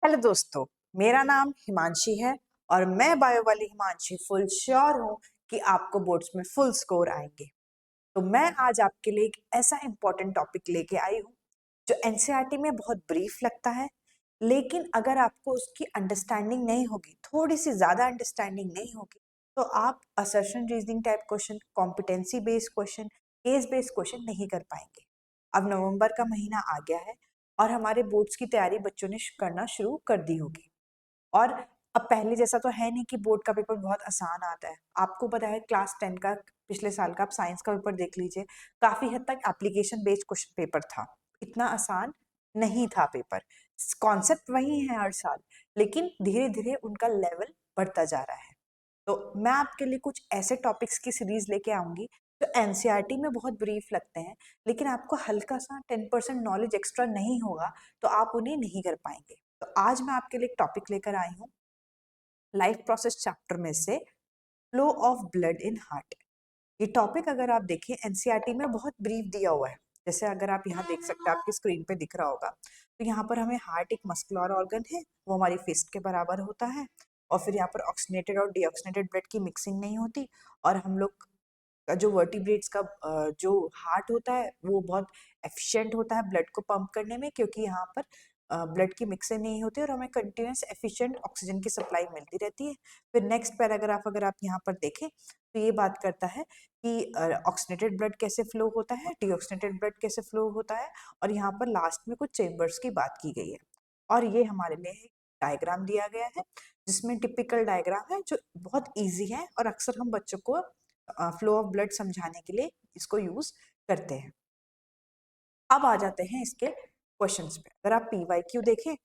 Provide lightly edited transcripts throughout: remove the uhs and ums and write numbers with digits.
Hello दोस्तों, मेरा नाम हिमांशी है और मैं बायो वाली हिमांशी फुल श्योर हूँ कि आपको बोर्ड्स में फुल स्कोर आएंगे। तो मैं आज आपके लिए एक ऐसा इम्पोर्टेंट टॉपिक लेके आई हूँ जो एनसीईआरटी में बहुत ब्रीफ लगता है, लेकिन अगर आपको उसकी अंडरस्टैंडिंग नहीं होगी, थोड़ी सी ज़्यादा अंडरस्टैंडिंग नहीं होगी, तो आप assertion reasoning type question, competency based question, case based question नहीं कर पाएंगे। अब नवंबर का महीना आ गया है और हमारे बोर्ड्स की तैयारी बच्चों ने करना शुरू कर दी होगी। और अब पहले जैसा तो है नहीं कि बोर्ड का पेपर बहुत आसान आता है। आपको पता है क्लास 10 का पिछले साल का आप साइंस का पेपर देख लीजिए, काफी हद तक एप्लीकेशन बेस्ड क्वेश्चन पेपर था, इतना आसान नहीं था पेपर। कॉन्सेप्ट वही है हर साल, लेकिन धीरे धीरे उनका लेवल बढ़ता जा रहा है। तो मैं आपके लिए कुछ ऐसे टॉपिक्स की सीरीज लेके आऊंगी जो एनसीईआरटी में बहुत ब्रीफ लगते हैं, लेकिन आपको हल्का सा 10% नॉलेज एक्स्ट्रा नहीं होगा तो आप उन्हें नहीं कर पाएंगे। तो आज मैं आपके लिए एक टॉपिक लेकर आई हूँ लाइफ प्रोसेस चैप्टर में से, flow of blood in heart. ये टॉपिक अगर आप देखें एनसीईआरटी में बहुत ब्रीफ दिया हुआ है। जैसे अगर आप यहाँ देख सकते हैं, आपकी स्क्रीन पे दिख रहा होगा, तो यहाँ पर हमें हार्ट एक मस्कुलर ऑर्गन है, वो हमारी फिस्ट के बराबर होता है। और फिर यहाँ पर ऑक्सीनेटेड और डीऑक्सीनेटेड ब्लड की मिक्सिंग नहीं होती। और हम लोग का जो वर्टिब्रेट्स का जो हार्ट होता है वो बहुत एफिशिएंट होता है ब्लड को पंप करने में, क्योंकि यहाँ पर ब्लड की मिक्सिंग नहीं होती और हमें कंटिन्यूस एफिशिएंट ऑक्सीजन की सप्लाई मिलती रहती है। फिर नेक्स्ट पैराग्राफ अगर आप यहाँ पर देखें तो ये बात करता है कि ऑक्सीनेटेड ब्लड कैसे फ्लो होता है, डीऑक्सीनेटेड ब्लड कैसे फ्लो होता है, और यहाँ पर लास्ट में कुछ चेम्बर्स की बात की गई है। और ये हमारे लिए एक डायग्राम दिया गया है, जिसमें टिपिकल डायग्राम है जो बहुत ईजी है और अक्सर हम बच्चों को फ्लो ऑफ ब्लड समझाने के लिए इसको यूज करते हैं। अब आ जाते हैं इसके क्वेश्चंस पे। अगर आप पीवाईक्यू देखें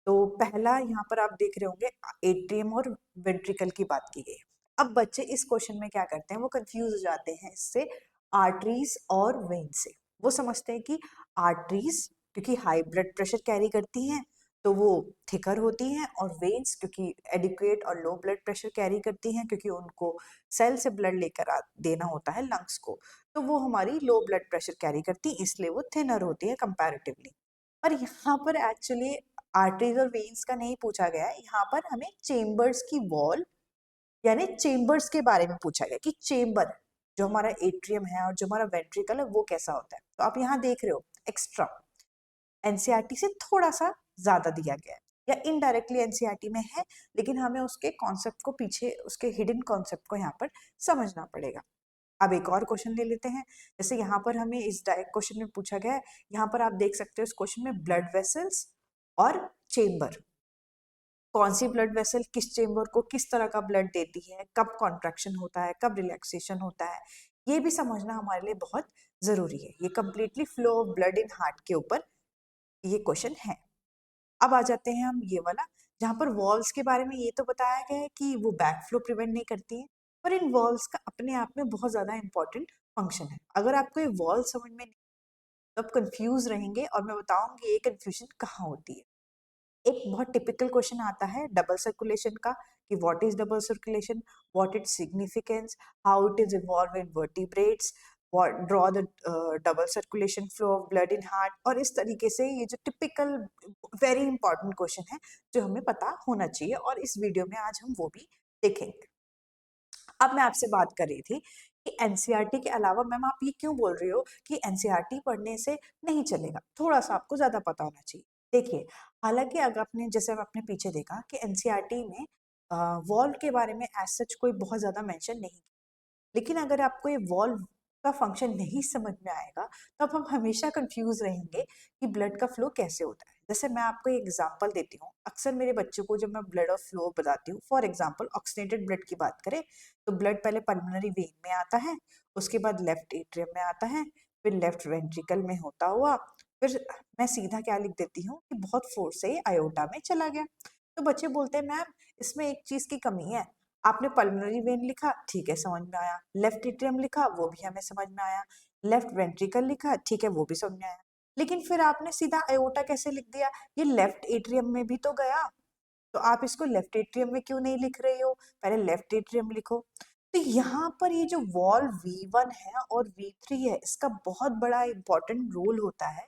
तो पहला यहाँ पर आप देख रहे होंगे एट्रियम और वेंट्रिकल की बात की गई है। अब बच्चे इस क्वेश्चन में क्या करते हैं, वो कंफ्यूज हो जाते हैं इससे आर्टरीज और वेन से। वो समझते हैं कि आर्टरीज क्योंकि हाई ब्लड प्रेशर कैरी करती हैं तो वो थिकर होती हैं, और वेन्स क्योंकि एडिक्वेट और लो ब्लड प्रेशर कैरी करती हैं क्योंकि उनको सेल से ब्लड लेकर देना होता है लंग्स को, तो वो हमारी लो ब्लड प्रेशर कैरी करती है, इसलिए वो थिनर होती है कंपैरेटिवली। पर यहाँ पर एक्चुअली आर्टरीज और वेन्स का नहीं पूछा गया है, यहाँ पर हमें चेम्बर्स की वॉल यानी चेम्बर्स के बारे में पूछा गया कि चेम्बर जो हमारा एट्रियम है और जो हमारा वेंट्रिकल है वो कैसा होता है। तो आप यहाँ देख रहे हो एक्स्ट्रा एनसीईआरटी से थोड़ा सा ज्यादा दिया गया है, या इनडायरेक्टली एनसीईआरटी में है, लेकिन हमें उसके कॉन्सेप्ट को पीछे, उसके हिडन कॉन्सेप्ट को यहाँ पर समझना पड़ेगा। अब एक और क्वेश्चन ले लेते हैं। जैसे यहाँ पर हमें इस डायरेक्ट क्वेश्चन में पूछा गया है, यहाँ पर आप देख सकते हो इस क्वेश्चन में ब्लड वेसल्स और चेम्बर, कौन सी ब्लड वेसल किस चेम्बर को किस तरह का ब्लड देती है, कब कॉन्ट्रैक्शन होता है, कब रिलैक्सेशन होता है, ये भी समझना हमारे लिए बहुत जरूरी है। ये completely flow of blood in heart के ऊपर ये क्वेश्चन है। अब आ जाते हैं हम ये वाला, जहाँ पर वॉल्स के बारे में ये तो बताया गया है कि वो बैक फ्लो प्रिवेंट नहीं करती है, पर इन वॉल्स का अपने आप में बहुत ज्यादा इंपॉर्टेंट फंक्शन है। अगर आपको ये वॉल समझ में नहीं तो आप कंफ्यूज रहेंगे, और मैं बताऊंगी ये कंफ्यूजन कहाँ होती है। एक बहुत टिपिकल क्वेश्चन आता है डबल सर्कुलेशन का, कि what is double circulation, what its significance, how it is involve in vertebrates, draw the double circulation flow of blood in heart. और इस तरीके से ये जो टिपिकल वेरी इंपॉर्टेंट क्वेश्चन है जो हमें पता होना चाहिए, और इस वीडियो में आज हम वो भी देखेंगे। अब मैं आपसे बात कर रही थी कि एनसीईआरटी के अलावा मैम आप ये क्यों बोल रही हो कि एनसीईआरटी पढ़ने से नहीं चलेगा, थोड़ा सा आपको ज्यादा पता होना चाहिए। देखिए, हालांकि अगर आपने जैसे आपने पीछे देखा कि एनसीईआरटी में वॉल्व के बारे में एज सच कोई बहुत ज्यादा मेंशन नहीं, लेकिन अगर आपको ये वॉल्व का फंक्शन नहीं समझ में आएगा तो अब हम हमेशा कंफ्यूज रहेंगे कि ब्लड का फ्लो कैसे होता है। जैसे मैं आपको एक एग्जांपल देती हूँ, अक्सर मेरे बच्चों को जब मैं ब्लड ऑफ फ्लो बताती हूँ, फॉर एग्जांपल ऑक्सीनेटेड ब्लड की बात करें तो ब्लड पहले पल्मोनरी वेन में आता है, उसके बाद लेफ्ट एट्रियम में आता है, फिर लेफ्ट वेंट्रिकल में होता हुआ फिर मैं सीधा क्या लिख देती हूँ कि बहुत फोर्स से आयोटा में चला गया। तो बच्चे बोलते हैं मैम इसमें एक चीज की कमी है, आपने पल्मोनरी वेन लिखा, ठीक है समझ में आया, लेफ्ट एट्रियम लिखा वो भी हमें समझ में आया, लेफ्ट वेंट्रिकल लिखा, ठीक है वो भी समझ में आया, लेकिन फिर आपने सीधा अयोटा कैसे लिख दिया, ये लेफ्ट एट्रियम में भी तो गया, तो आप इसको लेफ्ट एट्रियम में क्यों नहीं लिख रही हो, पहले लेफ्ट एट्रियम लिखो। तो यहाँ पर ये जो वॉल V1 है और V3 है, इसका बहुत बड़ा इंपॉर्टेंट रोल होता है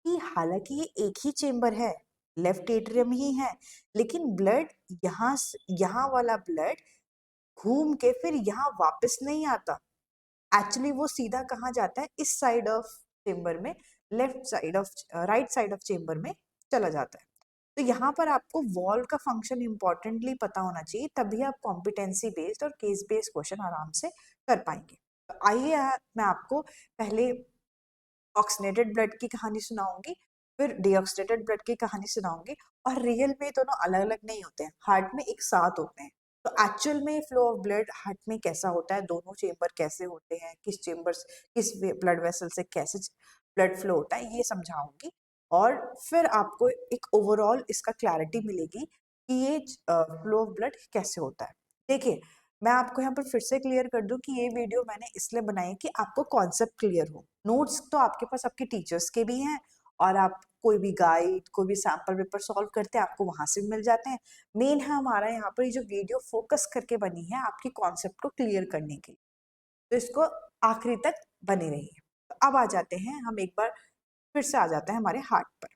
कि हालांकि ये एक ही चेम्बर है, लेफ्ट एट्रियम ही है, लेकिन ब्लड यहाँ वाला ब्लड घूम के फिर यहाँ वापस नहीं आता। एक्चुअली वो सीधा कहाँ जाता है, इस साइड ऑफ चेम्बर में, left side of right side of chamber में चला जाता है। तो यहाँ पर आपको वॉल्व का फंक्शन इंपॉर्टेंटली पता होना चाहिए, तभी आप कॉम्पिटेंसी बेस्ड और केस बेस्ड क्वेश्चन आराम से कर पाएंगे। तो आइए मैं आपको पहले ऑक्सीनेटेड ब्लड की कहानी सुनाऊंगी, फिर डीऑक्सीनेटेड ब्लड की कहानी सुनाऊंगी। और रियल में दोनों अलग अलग नहीं होते हैं, हार्ट में एक साथ होते हैं। तो एक्चुअल में फ्लो ऑफ ब्लड हार्ट में कैसा होता है, दोनों चेम्बर कैसे होते हैं, किस ब्लड वेसल से कैसे ब्लड फ्लो होता है, ये समझाऊंगी। और फिर आपको एक ओवरऑल इसका क्लैरिटी मिलेगी कि ये फ्लो ऑफ ब्लड कैसे होता है। देखिए, मैं आपको यहाँ पर फिर से क्लियर कर दूं कि ये वीडियो मैंने इसलिए बनाई कि आपको कॉन्सेप्ट क्लियर हो। नोट्स तो आपके पास आपके टीचर्स के भी हैं, और आप कोई भी गाइड, कोई भी सैम्पल पेपर सॉल्व करते हैं आपको वहां से भी मिल जाते हैं। मेन है हमारा यहाँ पर ये जो वीडियो फोकस करके बनी है आपकी कॉन्सेप्ट को क्लियर करने के लिए, तो इसको आखिरी तक बने रहिए। तो अब आ जाते हैं हम एक बार फिर से आ जाते हैं हमारे हार्ट पर।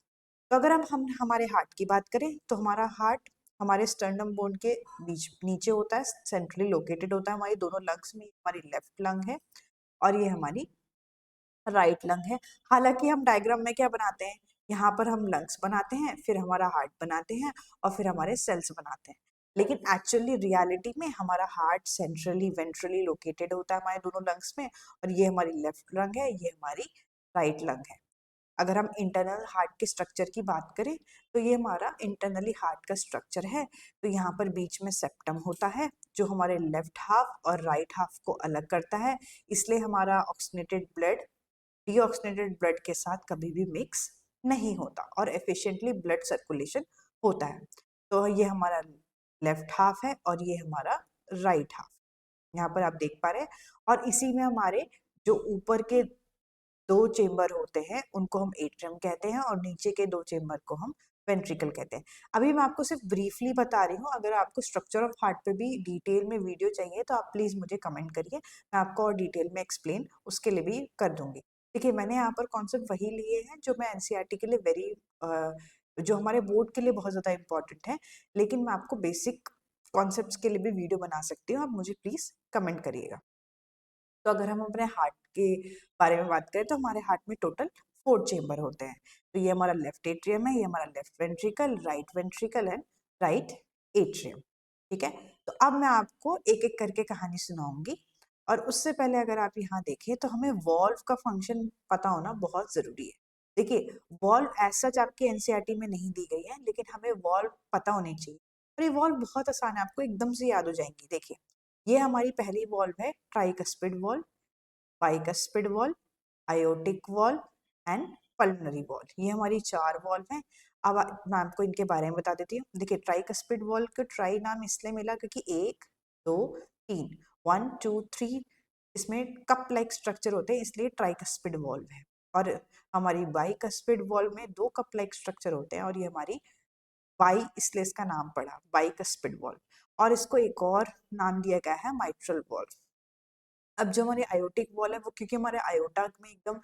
तो अगर हम हमारे हार्ट की बात करें तो हमारा हार्ट हमारे स्टर्नम बोन के बीच नीचे होता है, सेंट्रली लोकेटेड होता है हमारी दोनों लंग्स में। हमारी लेफ्ट लंग है और ये हमारी राइट लंग है। हालांकि हम डायग्राम में क्या बनाते हैं, यहाँ पर हम लंग्स बनाते हैं, फिर हमारा हार्ट बनाते हैं और फिर हमारे सेल्स बनाते हैं। लेकिन एक्चुअली रियलिटी में हमारा हार्ट सेंट्रली वेंट्रली लोकेटेड होता है हमारे दोनों लंग्स में, और ये हमारी लेफ्ट लंग है, ये हमारी राइट लंग है। अगर हम इंटरनल हार्ट के स्ट्रक्चर की बात करें तो ये हमारा इंटरनली हार्ट का स्ट्रक्चर है। तो यहाँ पर बीच में सेप्टम होता है जो हमारे लेफ्ट हाफ और राइट हाफ को अलग करता है, इसलिए हमारा ऑक्सीनेटेड ब्लड डीऑक्सीनेटेड ब्लड के साथ कभी भी मिक्स नहीं होता और एफिशिएंटली ब्लड सर्कुलेशन होता है। तो ये हमारा लेफ्ट हाफ है और ये हमारा राइट हाफ, यहाँ पर आप देख पा रहे हैं। और इसी में हमारे जो ऊपर के दो चेम्बर होते हैं उनको हम एट्रियम कहते हैं, और नीचे के दो चेम्बर को हम वेंट्रिकल कहते हैं। अभी मैं आपको सिर्फ ब्रीफली बता रही हूँ, अगर आपको स्ट्रक्चर ऑफ हार्ट पे भी डिटेल में वीडियो चाहिए तो आप प्लीज मुझे कमेंट करिए, मैं आपको और डिटेल में एक्सप्लेन उसके लिए भी कर दूंगी। देखिए, मैंने यहाँ पर कॉन्सेप्ट वही लिए हैं जो मैं एनसीईआरटी के लिए जो हमारे बोर्ड के लिए बहुत ज्यादा इंपॉर्टेंट है, लेकिन मैं आपको बेसिक कॉन्सेप्ट्स के लिए भी वीडियो बना सकती हूँ, आप मुझे प्लीज कमेंट करिएगा। तो अगर हम अपने हार्ट के बारे में बात करें तो हमारे हार्ट में टोटल 4 चेम्बर होते हैं। तो ये हमारा लेफ्ट एट्रियम है, ये हमारा left ventricle and right atrium. ठीक है, तो अब मैं आपको एक एक करके कहानी सुनाऊंगी, और उससे पहले अगर आप यहाँ देखें तो हमें वॉल्व का फंक्शन पता होना बहुत जरूरी है। देखिए, वॉल्व एज सच आपकी एनसीईआरटी में नहीं दी गई है, लेकिन हमें वॉल्व पता होनी चाहिए, और ये वॉल्व बहुत आसान है, आपको एकदम से याद हो जाएंगी। देखिए, ये हमारी पहली वॉल्व है tricuspid valve, bicuspid valve, aortic valve and pulmonary valve. ये हमारी 4 वॉल्व हैं। अब मैं आपको इनके बारे में बता देती हूँ। देखिए, ट्राइकस्पिड वॉल्व को ट्राई नाम इसलिए मिला क्योंकि 1 2 3, 1 2 3 इसमें कप लाइक स्ट्रक्चर होते हैं, इसलिए ट्राइकस्पिड वॉल्व है। और हमारी बाइकस्पिड वॉल्व में 2 कप लाइक स्ट्रक्चर होते हैं, और ये हमारी बाई इसलिए इसका नाम पड़ा बाइकस्पिड वॉल्व। और इसको एक और नाम दिया गया है माइट्रल वॉल्व। अब जो हमारी आयोटिक वॉल है वो क्योंकि हमारे आयोटा में एकदम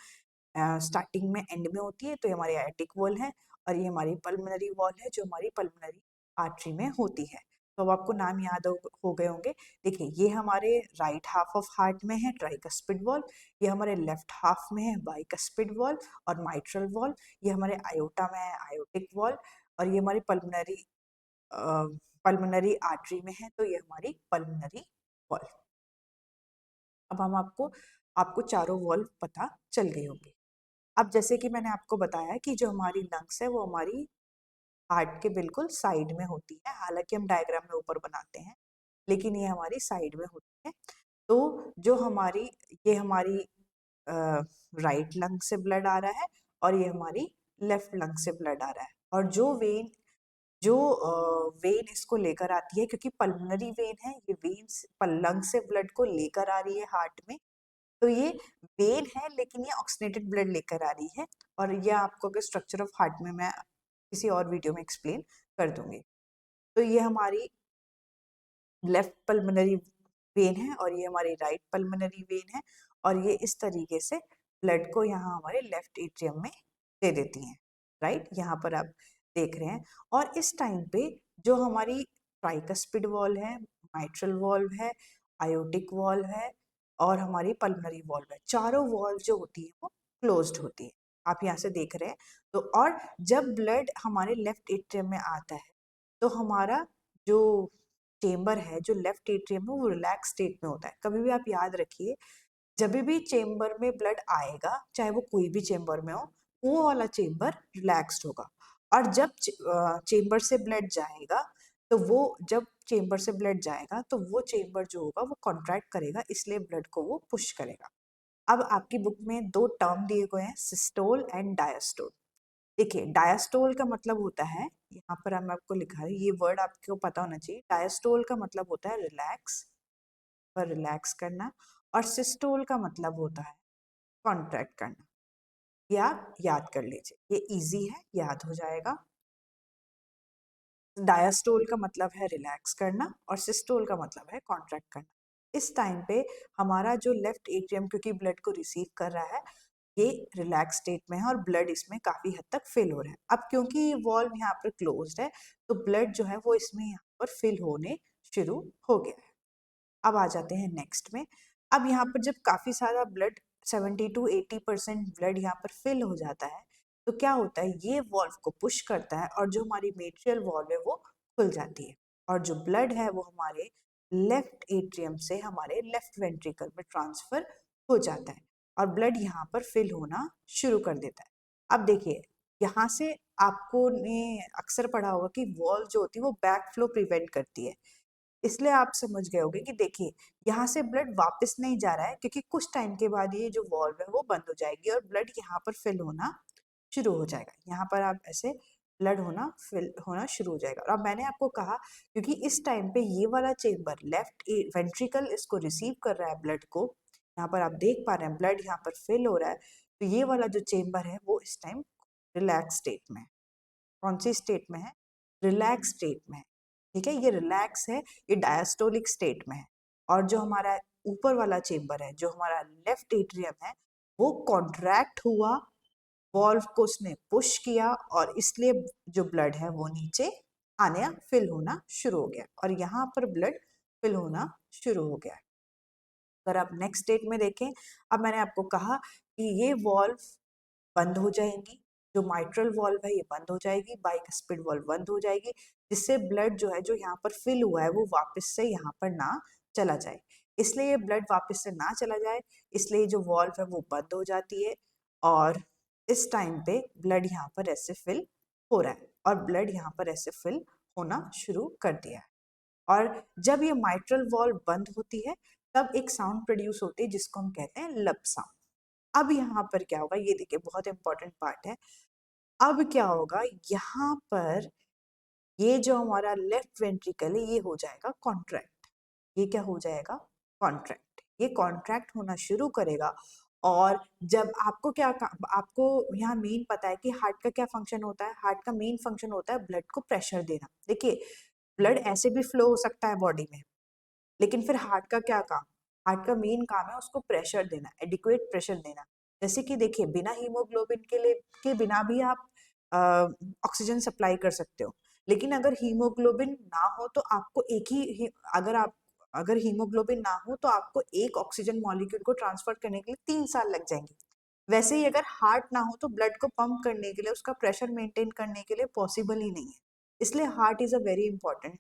स्टार्टिंग में एंड में होती है, तो ये हमारी आयोटिक वॉल है। और ये हमारी पल्मोनरी वॉल है जो हमारी पल्मोनरी आर्टरी में होती है। तो अब आपको नाम याद हो गए होंगे। देखिए, ये हमारे राइट हाफ ऑफ हार्ट में है ट्राइकस्पिड वॉल, ये हमारे लेफ्ट हाफ में है बाइकस्पिड वॉल और माइट्रल वॉल, ये हमारे आयोटा में है आयोटिक वॉल, और ये हमारी पल्मोनरी आर्टरी में है, तो ये हमारी पल्मोनरी वॉल। अब हम आपको चारों वॉल्व पता चल गई होंगी। अब जैसे कि मैंने आपको बताया कि जो हमारी लंग्स है वो हमारी हार्ट के बिल्कुल साइड में होती है, हालांकि हम डायग्राम में ऊपर बनाते हैं, लेकिन ये हमारी साइड में होती है। तो जो ये हमारी राइट लंग से ब्लड आ रहा है, और ये हमारी लेफ्ट लंग से ब्लड आ रहा है। और जो वेन इसको लेकर आती है, क्योंकि पल्मोनरी वेन है, ये वेन लंग से ब्लड को लेकर आ रही है हार्ट में, तो ये वेन है लेकिन ये ऑक्सीनेटेड ब्लड लेकर आ रही है। और ये आपको अगर स्ट्रक्चर ऑफ हार्ट में मैं किसी और वीडियो में एक्सप्लेन कर दूंगी। तो ये हमारी लेफ्ट पल्मोनरी वेन है और ये हमारी राइट पल्मोनरी वेन है, और ये इस तरीके से ब्लड को यहाँ हमारे लेफ्ट एट्रियम में दे देती हैं। राइट, यहाँ पर आप देख रहे हैं। और इस टाइम पे जो हमारी ट्राइकस्पिड वॉल्व है, माइट्रल वॉल्व है, आयोटिक वॉल्व है और हमारी पल्मोनरी वॉल्व है, चारों वॉल्व जो होती है वो क्लोज्ड होती है। आप यहाँ से देख रहे हैं। तो और जब ब्लड हमारे लेफ्ट एट्रियम में आता है तो हमारा जो चेम्बर है, जो लेफ्ट एट्रियम है, वो रिलैक्स स्टेट में होता है। कभी भी आप याद रखिए, जब भी चेम्बर में ब्लड आएगा, चाहे वो कोई भी चेम्बर में हो, वो वाला चेम्बर रिलैक्स्ड होगा। और जब चेम्बर से ब्लड जाएगा तो वो जब चेम्बर से ब्लड जाएगा तो वो चेम्बर जो होगा वो कॉन्ट्रैक्ट करेगा, इसलिए ब्लड को वो पुश करेगा। अब आपकी बुक में दो टर्म दिए गए हैं, सिस्टोल एंड डायस्टोल। देखिए, डायस्टोल का मतलब होता है, यहाँ पर हम आपको लिखा है, ये वर्ड आपको पता होना चाहिए। डायस्टोल का मतलब होता है रिलैक्स, पर रिलैक्स करना, और सिस्टोल का मतलब होता है कॉन्ट्रैक्ट करना। ये आप याद कर लीजिए, ये इजी है, याद हो जाएगा। डायस्टोल का मतलब है रिलैक्स करना और सिस्टोल का मतलब है कॉन्ट्रैक्ट करना। इस टाइम पे हमारा जो लेफ्ट एट्रियम, क्योंकि ब्लड को रिसीव कर रहा है, ये रिलैक्स स्टेट में है और ब्लड इसमें काफी हद तक फिल हो रहा है। अब क्योंकि ये वॉल्व यहाँ पर क्लोज्ड है तो ब्लड जो है वो इसमें यहाँ पर फिल होने शुरू हो गया है। अब आ जाते हैं नेक्स्ट में। अब यहाँ पर जब काफी सारा ब्लड 70 to 80% ब्लड यहाँ पर फिल हो जाता है तो क्या होता है, ये वॉल्व को पुश करता है और जो हमारी मेट्रियल वॉल्व है वो खुल जाती है और जो ब्लड है वो हमारे लेफ्ट एट्रियम से हमारे लेफ्ट वेंट्रिकल में ट्रांसफर हो जाता है और ब्लड यहाँ पर फिल होना शुरू कर देता है। अब देखिए, यहाँ से आपको ने अक्सर पढ़ा होगा कि वॉल्व जो होती है वो बैक फ्लो प्रिवेंट करती है, इसलिए आप समझ गए होंगे कि देखिए यहाँ से ब्लड वापस नहीं जा रहा है क्योंकि कुछ टाइम के बाद ये जो वॉल्व है वो बंद हो जाएगी और ब्लड यहाँ पर फिल होना शुरू हो जाएगा। यहाँ पर आप ऐसे ब्लड होना फिल होना शुरू हो जाएगा। और अब मैंने आपको कहा क्योंकि इस टाइम पे ये वाला चेम्बर लेफ्ट वेंट्रिकल इसको रिसीव कर रहा है ब्लड को, यहाँ पर आप देख पा रहे हैं ब्लड यहाँ पर फिल हो रहा है, तो ये वाला जो चेम्बर है वो इस टाइम रिलैक्स स्टेट में है। कौन सी स्टेट में है? रिलैक्स स्टेट में है। ठीक है, ये रिलैक्स है, ये डायस्टोलिक स्टेट में है। और जो हमारा ऊपर वाला चेम्बर है, जो हमारा लेफ्ट एट्रियम है, वो कॉन्ट्रैक्ट हुआ, वॉल्व को उसने पुश किया और इसलिए जो ब्लड है वो नीचे आने फिल होना शुरू हो गया और यहाँ पर ब्लड फिल होना शुरू हो गया। अगर आप नेक्स्ट स्टेट में देखें, अब मैंने आपको कहा कि ये वॉल्व बंद हो जाएंगी, जो माइट्रल वॉल्व है ये बंद हो जाएगी, बाइकस्पिड वॉल्व बंद हो जाएगी, जिससे ब्लड जो है जो यहाँ पर फिल हुआ है वो वापस से यहाँ पर ना चला जाए। इसलिए ये ब्लड वापस से ना चला जाए, इसलिए जो वॉल्व है वो बंद हो जाती है और इस टाइम पे ब्लड यहाँ पर ऐसे फिल हो रहा है और ब्लड यहाँ पर ऐसे फिल होना शुरू कर दिया है। और जब ये माइट्रल वॉल्व बंद होती है तब एक साउंड प्रोड्यूस होती है जिसको हम कहते हैं लब साउंड। अब यहाँ पर क्या होगा, ये देखिए बहुत इंपॉर्टेंट पार्ट है। अब क्या होगा, यहाँ पर ये जो हमारा लेफ्ट वेंट्रिकल है ये हो जाएगा कॉन्ट्रैक्ट। ये क्या हो जाएगा? कॉन्ट्रैक्ट। ये कॉन्ट्रैक्ट होना शुरू करेगा और जब आपको आपको यहाँ मेन पता है कि हार्ट का क्या फंक्शन होता है। हार्ट का मेन फंक्शन होता है ब्लड को प्रेशर देना। देखिए, ब्लड ऐसे भी फ्लो हो सकता है बॉडी में, लेकिन फिर हार्ट का क्या काम? हार्ट का मेन काम है उसको प्रेशर देना, एडिक्वेट प्रेशर देना। जैसे कि देखिए, बिना हीमोग्लोबिन के बिना भी आप ऑक्सीजन सप्लाई कर सकते हो, लेकिन अगर हीमोग्लोबिन ना हो तो आपको अगर हीमोग्लोबिन ना हो तो आपको एक ऑक्सीजन मॉलिक्यूल को ट्रांसफर करने के लिए 3 साल लग जाएंगे। वैसे ही अगर हार्ट ना हो तो ब्लड को पंप करने के लिए, उसका प्रेशर मेंटेन करने के लिए पॉसिबल ही नहीं है। इसलिए heart is a very important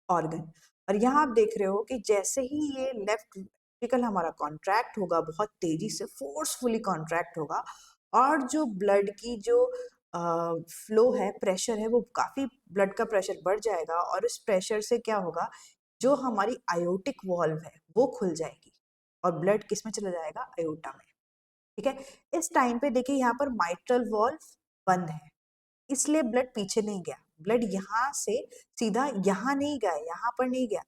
organ. और यहाँ आप देख रहे हो कि जैसे ही ये लेफ्ट वेंट्रिकल हमारा कॉन्ट्रैक्ट होगा, बहुत तेजी से फोर्सफुली कॉन्ट्रैक्ट होगा और जो ब्लड की जो फ्लो है, प्रेशर है, वो काफी ब्लड का प्रेशर बढ़ जाएगा और इस प्रेशर से क्या होगा, जो हमारी आयोटिक वॉल्व है वो खुल जाएगी और ब्लड किस में चला जाएगा? आयोटा में। ठीक है, इस टाइम पे देखिए यहाँ पर माइट्रल वॉल्व बंद है, इसलिए ब्लड पीछे नहीं गया। ब्लड यहाँ से सीधा यहाँ नहीं गया, यहाँ पर नहीं गया,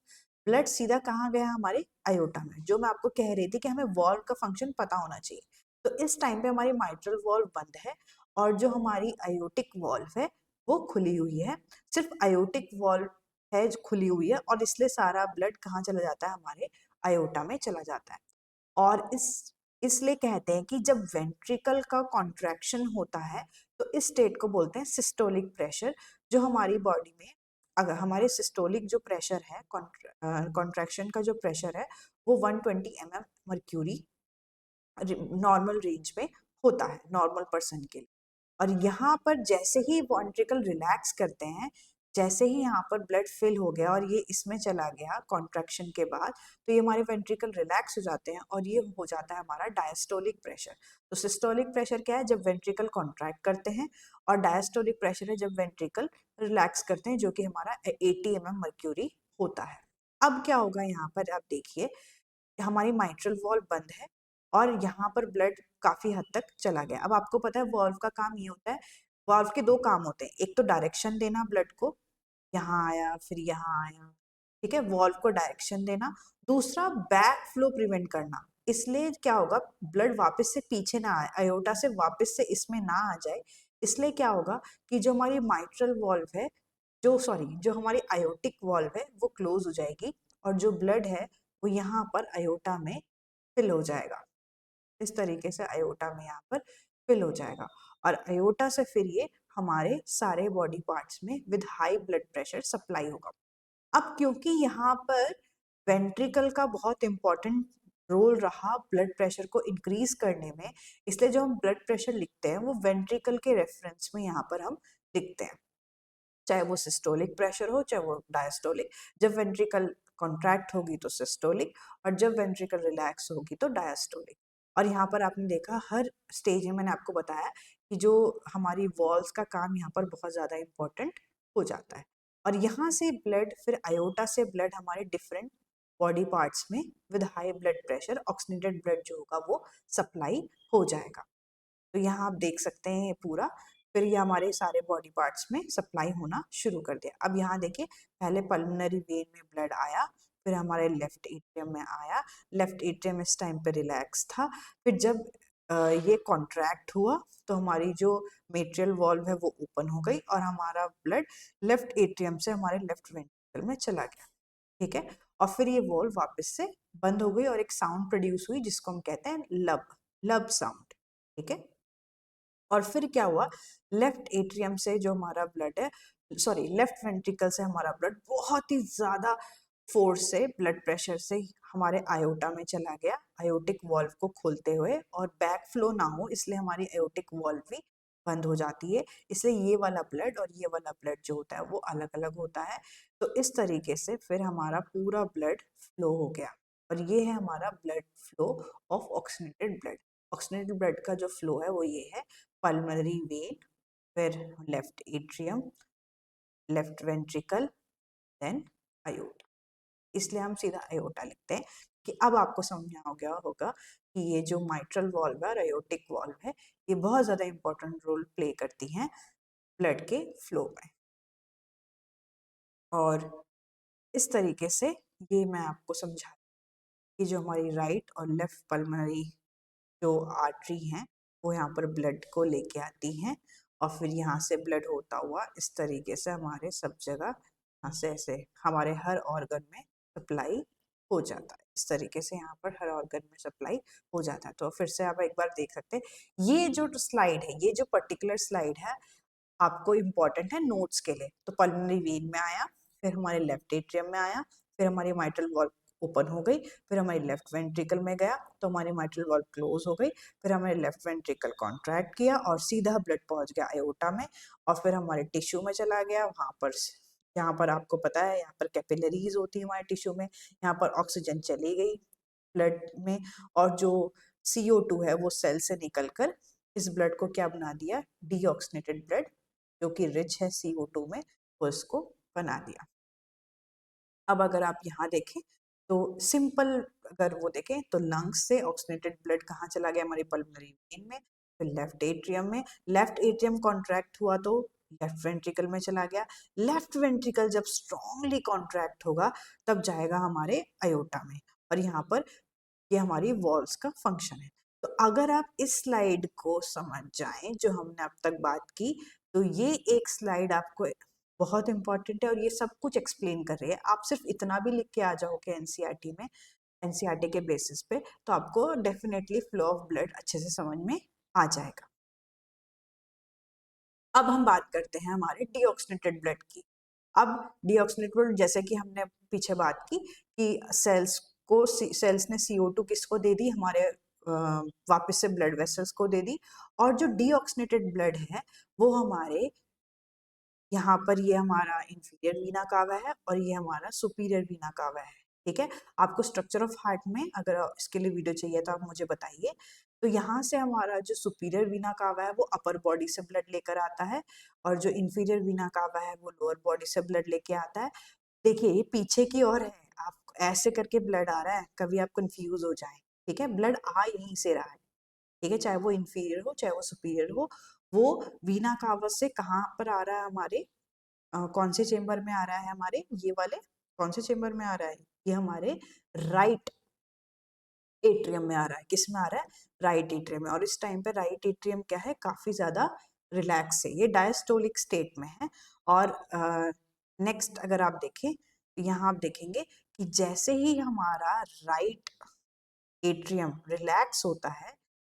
ब्लड सीधा कहाँ गया? हमारे आयोटा में। जो मैं आपको कह रही थी कि हमें वॉल्व का फंक्शन पता होना चाहिए। तो इस टाइम पे हमारी माइट्रल वॉल्व बंद है और जो हमारी आयोटिक वॉल्व है वो खुली हुई है। सिर्फ आयोटिक वॉल्व है जो खुली हुई है और इसलिए सारा ब्लड कहाँ चला जाता है? हमारे आयोटा में चला जाता है। और इस इसलिए कहते हैं कि जब वेंट्रिकल का कॉन्ट्रैक्शन होता है तो इस स्टेट को बोलते हैं सिस्टोलिक प्रेशर। जो हमारी बॉडी में अगर हमारे सिस्टोलिक जो प्रेशर है, कॉन्ट्रैक्शन का जो प्रेशर है, वो 120 mm मर्क्यूरी नॉर्मल रेंज में होता है नॉर्मल पर्सन के लिए। और यहाँ पर जैसे ही वेंट्रिकल रिलैक्स करते हैं, जैसे ही यहाँ पर ब्लड फिल हो गया और ये इसमें चला गया कॉन्ट्रैक्शन के बाद, तो ये हमारे वेंट्रिकल रिलैक्स हो जाते हैं और ये हो जाता है हमारा डायस्टोलिक प्रेशर। तो सिस्टोलिक प्रेशर क्या है? जब वेंट्रिकल कॉन्ट्रैक्ट करते हैं, और डायस्टोलिक प्रेशर है जब वेंट्रिकल रिलैक्स करते हैं, जो कि हमारा 80 mm मर्क्यूरी होता है। अब क्या होगा यहाँ पर, आप देखिए हमारी माइट्रल वॉल्व बंद है और यहाँ पर ब्लड काफी हद तक चला गया। अब आपको पता है वॉल्व का काम ये होता है, वॉल्व के दो काम होते हैं, एक तो डायरेक्शन देना ब्लड को, यहाँ आया फिर यहाँ आया, ठीक है, वॉल्व को डायरेक्शन देना। दूसरा बैक फ्लो प्रिवेंट करना। इसलिए क्या होगा, ब्लड वापस से पीछे ना आए, अयोटा से वापस से इसमें ना आ जाए। इसलिए क्या होगा कि जो हमारी माइट्रल वॉल्व है, जो हमारी आयोटिक वॉल्व है वो क्लोज हो जाएगी और जो ब्लड है वो यहाँ पर अयोटा में फिल हो जाएगा। इस तरीके से अयोटा में यहाँ पर फिल हो जाएगा और अयोटा से फिर ये हमारे सारे बॉडी पार्ट्स में with high blood pressure supply होगा। अब क्योंकि यहाँ पर वेंट्रिकल का बहुत इंपॉर्टेंट रोल रहा ब्लड प्रेशर को इंक्रीज करने में, इसलिए जो हम ब्लड प्रेशर लिखते हैं वो वेंट्रिकल के रेफरेंस में यहाँ पर हम लिखते हैं, चाहे वो सिस्टोलिक प्रेशर हो चाहे वो डायस्टोलिक। जब वेंट्रिकल कॉन्ट्रैक्ट होगी तो सिस्टोलिक, और जब वेंट्रिकल रिलैक्स होगी तो डायस्टोलिक। और यहाँ पर आपने देखा हर स्टेज में मैंने आपको बताया कि जो हमारी वॉल्स का काम यहाँ पर बहुत ज़्यादा इम्पोर्टेंट हो जाता है। और यहाँ से ब्लड फिर अयोटा से ब्लड हमारे डिफरेंट बॉडी पार्ट्स में with high blood pressure oxygenated blood जो होगा वो सप्लाई हो जाएगा। तो यहाँ आप देख सकते हैं ये पूरा, फिर ये हमारे सारे बॉडी पार्ट्स में सप्लाई होना शुरू कर दिया। अब यहाँ देखिए पहले पल्मोनरी वेन में ब्लड आया, फिर हमारे लेफ्ट एट्रियम में आया। लेफ्ट एट्रियम इस टाइम पे रिलैक्स था। फिर जब ये कॉन्ट्रैक्ट हुआ तो हमारी जो मेट्रियल वॉल्व है वो ओपन हो गई और हमारा ब्लड लेफ्ट एट्रियम से हमारे लेफ्ट वेंट्रिकल में चला गया, ठीक है। और फिर ये वॉल्व वापस से बंद हो गई और एक साउंड प्रोड्यूस हुई जिसको हम कहते हैं लब, लब साउंड, ठीक है। और फिर क्या हुआ, लेफ्ट एट्रियम से जो हमारा ब्लड है, सॉरी लेफ्ट वेंट्रिकल से हमारा ब्लड बहुत ही ज्यादा फोर्स से, ब्लड प्रेशर से हमारे आयोटा में चला गया, आयोटिक वॉल्व को खोलते हुए। और बैक फ्लो ना हो इसलिए हमारी आयोटिक वॉल्व भी बंद हो जाती है, इसलिए ये वाला ब्लड और ये वाला ब्लड जो होता है वो अलग अलग होता है। तो इस तरीके से फिर हमारा पूरा ब्लड फ्लो हो गया और ये है हमारा blood flow of oxygenated blood. Oxygenated blood का जो फ्लो है वो ये है, पल्मोनरी वेन, फिर left atrium, left ventricle, then aorta. इसलिए हम सीधा अयोटा लिखते हैं। कि अब आपको समझ में आ गया होगा कि ये जो माइट्रल वॉल्व है और अयोटिक वॉल्व है ये बहुत ज्यादा इंपॉर्टेंट रोल प्ले करती हैं ब्लड के फ्लो में। और इस तरीके से ये मैं आपको समझा कि जो हमारी राइट और लेफ्ट पल्मोनरी जो आर्टरी हैं वो यहाँ पर ब्लड को लेके आती हैं और फिर यहाँ से ब्लड होता हुआ इस तरीके से हमारे सब जगह यहाँ से ऐसे हमारे हर ऑर्गन में सप्लाई हो जाता है। इस तरीके से यहाँ पर हर ऑर्गन में सप्लाई हो जाता है। तो फिर से आप एक बार देख सकते हैं ये जो स्लाइड है, ये जो पर्टिकुलर स्लाइड है आपको इम्पोर्टेंट है नोट्स के लिए। तो पल्मोनरी वेन में आया, फिर हमारे लेफ्ट एट्रियम में आया, फिर हमारी माइट्रल वॉल्व ओपन हो गई, फिर हमारी लेफ्ट वेंट्रिकल में गया तो हमारी माइट्रल वॉल्व क्लोज हो गई, फिर हमारे लेफ्ट वेंट्रिकल कॉन्ट्रैक्ट किया और सीधा ब्लड पहुंच गया अयोटा में और फिर हमारे टिश्यू में चला गया। वहां पर यहाँ पर आपको पता है यहाँ पर कैपिलरीज होती है हमारे टिश्यू में, यहाँ पर ऑक्सीजन चली गई ब्लड में और जो CO2 है वो सेल से निकलकर इस ब्लड को क्या बना दिया, डीऑक्सीनेटेड ब्लड जो कि रिच है CO2 में, वो इसको बना दिया। अब अगर आप यहाँ देखें तो सिंपल अगर वो देखें तो लंग्स से ऑक्सीनेटेड ब्लड कहाँ चला गया, हमारी पल्मोनरी वेन में, फिर लेफ्ट एट्रियम में, लेफ्ट एट्रियम कॉन्ट्रैक्ट हुआ तो लेफ्ट वेंट्रिकल में चला गया, लेफ्ट वेंट्रिकल जब स्ट्रांगली कॉन्ट्रैक्ट होगा तब जाएगा हमारे अयोटा में। और यहाँ पर ये हमारी वॉल्स का फंक्शन है। तो अगर आप इस स्लाइड को समझ जाएं जो हमने अब तक बात की, तो ये एक स्लाइड आपको बहुत इंपॉर्टेंट है और ये सब कुछ एक्सप्लेन कर रही है। आप सिर्फ इतना भी लिख के आ जाओगे एनसीईआरटी में एनसीईआरटी के बेसिस पे, तो आपको डेफिनेटली फ्लो ऑफ ब्लड अच्छे से समझ में आ जाएगा। अब हम बात करते हैं हमारे डीऑक्सीनेटेड ब्लड की। अब डीऑक्सीनेटेड ब्लड, जैसे कि हमने पीछे बात की कि सेल्स ने CO2 किसको दे दी, हमारे वापस से ब्लड वेसल्स को दे दी, और जो डीऑक्सीनेटेड ब्लड है वो हमारे यहाँ पर, ये हमारा इंफीरियर वीना कावा है और ये हमारा सुपीरियर वीना कावा है। ठीक है, आपको स्ट्रक्चर ऑफ हार्ट में अगर इसके लिए वीडियो चाहिए तो आप मुझे बताइए। तो यहाँ से हमारा जो सुपीरियर वीना कावा है वो अपर बॉडी से ब्लड लेकर आता है, और जो इंफीरियर वीना कावा है वो लोअर बॉडी से ब्लड लेके आता है। देखिए ये पीछे की ओर है, आप ऐसे करके ब्लड आ रहा है, कभी आप कंफ्यूज हो जाए। ठीक है, ब्लड आ यहीं से रहा है। ठीक है, चाहे वो इंफीरियर हो चाहे वो सुपीरियर हो, वो वीना कावा से कहाँ पर आ रहा है, हमारे कौन से चेम्बर में आ रहा है, हमारे ये वाले कौन से चेम्बर में आ रहा है, ये हमारे राइट एट्रियम में आ रहा है। किस में आ रहा है, राइट एट्रियम में। और इस टाइम पे राइट एट्रियम क्या है, काफी ज्यादा रिलैक्स है, ये डायस्टोलिक स्टेट में है। और नेक्स्ट अगर आप देखें, यहाँ आप देखेंगे कि जैसे ही हमारा राइट एट्रियम रिलैक्स होता है,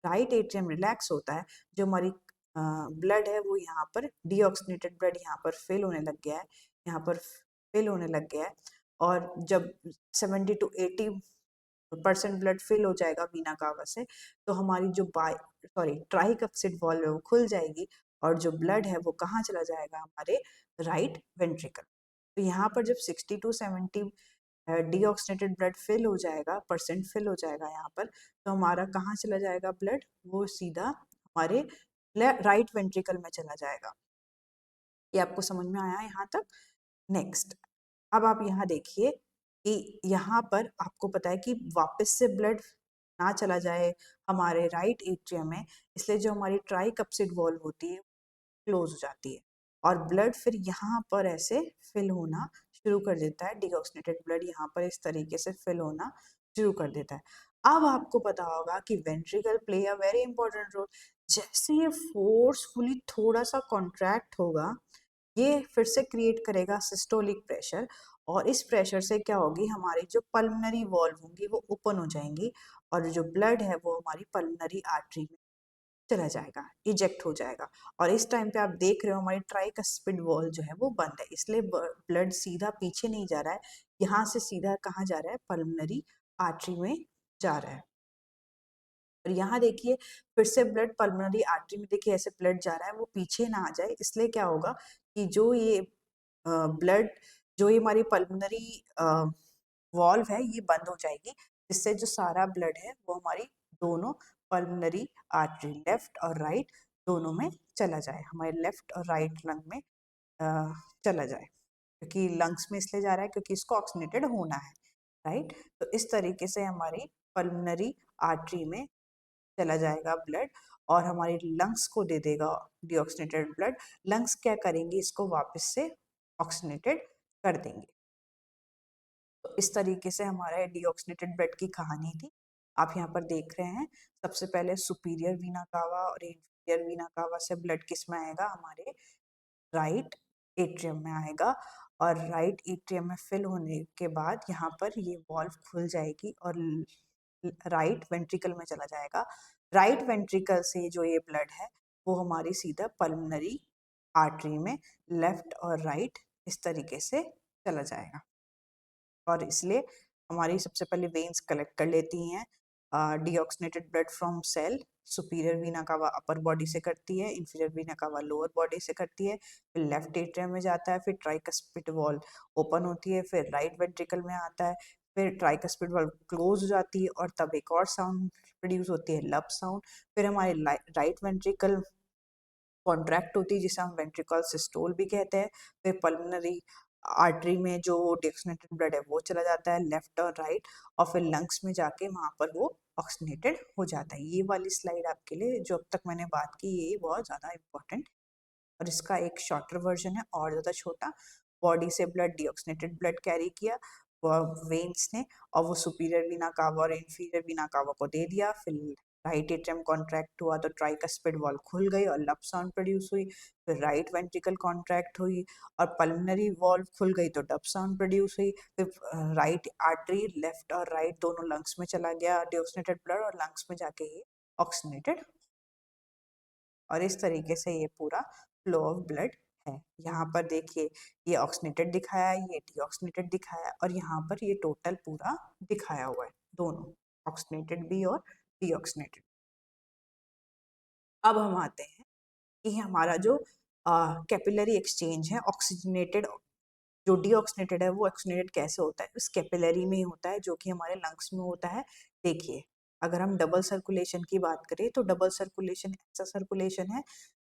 राइट एट्रियम रिलैक्स होता है, जो हमारी ब्लड है वो यहाँ पर डीऑक्सीनेटेड ब्लड यहाँ पर फिल होने लग गया है, यहाँ पर फिल होने लग गया है। और जब 70 to 80% ब्लड फिल हो जाएगा वीना कावा से, तो हमारी जो ट्राइकप्सिड वॉल्व है वो खुल जाएगी, और जो ब्लड है वो कहाँ चला जाएगा, हमारे राइट वेंट्रिकल। तो यहाँ पर जब 60 to 70 डीऑक्सीनेटेड ब्लड फिल हो जाएगा, परसेंट फिल हो जाएगा यहाँ पर, तो हमारा कहाँ चला जाएगा ब्लड, वो सीधा हमारे राइट वेंट्रिकल में चला जाएगा। ये आपको समझ में आया यहाँ तक? नेक्स्ट, अब आप यहाँ देखिए कि यहाँ पर आपको पता है कि वापस से ब्लड ना चला जाए हमारे राइट एट्रियम में, इसलिए जो हमारी ट्राइकप्सिड वॉल्व होती है क्लोज हो जाती है, और ब्लड फिर यहाँ पर ऐसे फिल होना शुरू कर देता है। डीऑक्सीनेटेड ब्लड यहाँ पर इस तरीके से फिल होना शुरू कर देता है। अब आपको पता होगा कि ventricle play a very important role. जैसे ये फोर्सफुली थोड़ा सा कॉन्ट्रैक्ट होगा, ये फिर से क्रिएट करेगा सिस्टोलिक प्रेशर, और इस प्रेशर से क्या होगी, हमारी जो पल्मनरी वॉल्व होंगी वो ओपन हो जाएंगी, और जो ब्लड है वो हमारी पल्मनरी आर्टरी में चला जाएगा, इजेक्ट हो जाएगा। और इस टाइम पे आप देख रहे हो हमारी ट्राइकस्पिड वॉल जो है वो बंद है, इसलिए ब्लड सीधा पीछे नहीं जा रहा है, यहाँ से सीधा कहाँ जा रहा है, पल्मनरी आर्टरी में जा रहा है। और यहाँ देखिए फिर से ब्लड पल्मनरी आर्टरी में, देखिए ऐसे ब्लड जा रहा है, वो पीछे ना आ जाए, इसलिए क्या होगा कि जो ये ब्लड, जो ये हमारी पल्मनरी वॉल्व है ये बंद हो जाएगी, जिससे जो सारा ब्लड है वो हमारी दोनों पल्मनरी आर्टरी, लेफ्ट और राइट दोनों में चला जाए, हमारे लेफ्ट और राइट लंग में चला जाए, क्योंकि लंग्स में इसलिए जा रहा है क्योंकि इसको ऑक्सीनेटेड होना है, राइट। तो इस तरीके से हमारी पल्मनरी आर्टरी में चला जाएगा ब्लड, और हमारी लंग्स को दे देगा डीऑक्सीनेटेड ब्लड। लंग्स क्या करेंगे, इसको वापस से ऑक्सीनेटेड कर देंगे। तो इस तरीके से हमारा डीऑक्सीनेटेड ब्लड की कहानी थी। आप यहाँ पर देख रहे हैं, सबसे पहले सुपीरियर वीना कावा और इंफीरियर वीना कावा से ब्लड किस में आएगा, हमारे राइट एट्रियम में आएगा, और राइट एट्रियम में फिल होने के बाद यहाँ पर ये वॉल्व खुल जाएगी और राइट वेंट्रिकल में चला जाएगा। राइट वेंट्रिकल से जो ये ब्लड है वो हमारी सीधा पल्मनरी आर्टरी में लेफ्ट और राइट इस तरीके से चला जाएगा, और इसलिए हमारी सबसे पहले वेन्स कलेक्ट कर लेती हैं deoxygenated blood from cell. Superior vena cava upper body से करती है, इंफीरियर वीना कावा लोअर बॉडी से करती है, फिर लेफ्ट एट्रियम में जाता है, फिर ट्राइकस्पिड वॉल्व ओपन होती है, फिर राइट वेंट्रिकल में आता है, फिर ट्राइकस्पिड वॉल्व क्लोज हो जाती है, और तब एक और साउंड प्रोड्यूस होती है, लब साउंड। फिर हमारे राइट वेंट्रिकल कॉन्ट्रैक्ट होती है, जिसे हम वेंट्रिकल सिस्टोल भी कहते हैं। फिर पल्मनरी आर्टरी में जो डीऑक्सीनेटेड ब्लड है वो चला जाता है लेफ्ट और राइट, और फिर लंग्स में जाके वहाँ पर वो ऑक्सीनेटेड हो जाता है। ये वाली स्लाइड आपके लिए जो अब तक मैंने बात की ये बहुत ज़्यादा इम्पोर्टेंट, और इसका एक शॉर्टर वर्जन है और ज़्यादा छोटा। बॉडी से ब्लड डीऑक्सीनेटेड ब्लड कैरी किया वेन्स ने, और वो सुपीरियर वीना कावा और इंफीरियर वीना कावा को दे दिया, फिर राइट एट्रियम कॉन्ट्रैक्ट हुआ तो ट्राइकस्पिड वॉल खुल गई और लब साउंड प्रोड्यूस हुई, फिर राइट वेंट्रिकल कॉन्ट्रैक्ट हुई और पल्मोनरी वॉल्व खुल गई तो डब साउंड प्रोड्यूस हुई, फिर राइट आर्टरी लेफ्ट और राइट दोनों लंग्स में चला गया डीऑक्सीनेटेड ब्लड और लंग्स में जाके ये ऑक्सीनेटेड, और इस तरीके से ये पूरा फ्लो ऑफ ब्लड है। यहाँ पर देखिए ये ऑक्सीनेटेड दिखाया, ये डीऑक्सीनेटेड दिखाया और यहाँ पर ये टोटल पूरा दिखाया हुआ है, दोनों ऑक्सीनेटेड भी और डीऑक्सीनेटेड। अब हम आते हैं कि हमारा जो कैपिलरी एक्सचेंज है, ऑक्सीजनेटेड जो डीऑक्सीनेटेड है वो ऑक्सीनेटेड कैसे होता है, उस कैपिलरी में ही होता है जो कि हमारे लंग्स में होता है। देखिए अगर हम डबल सर्कुलेशन की बात करें तो डबल सर्कुलेशन ऐसा सर्कुलेशन है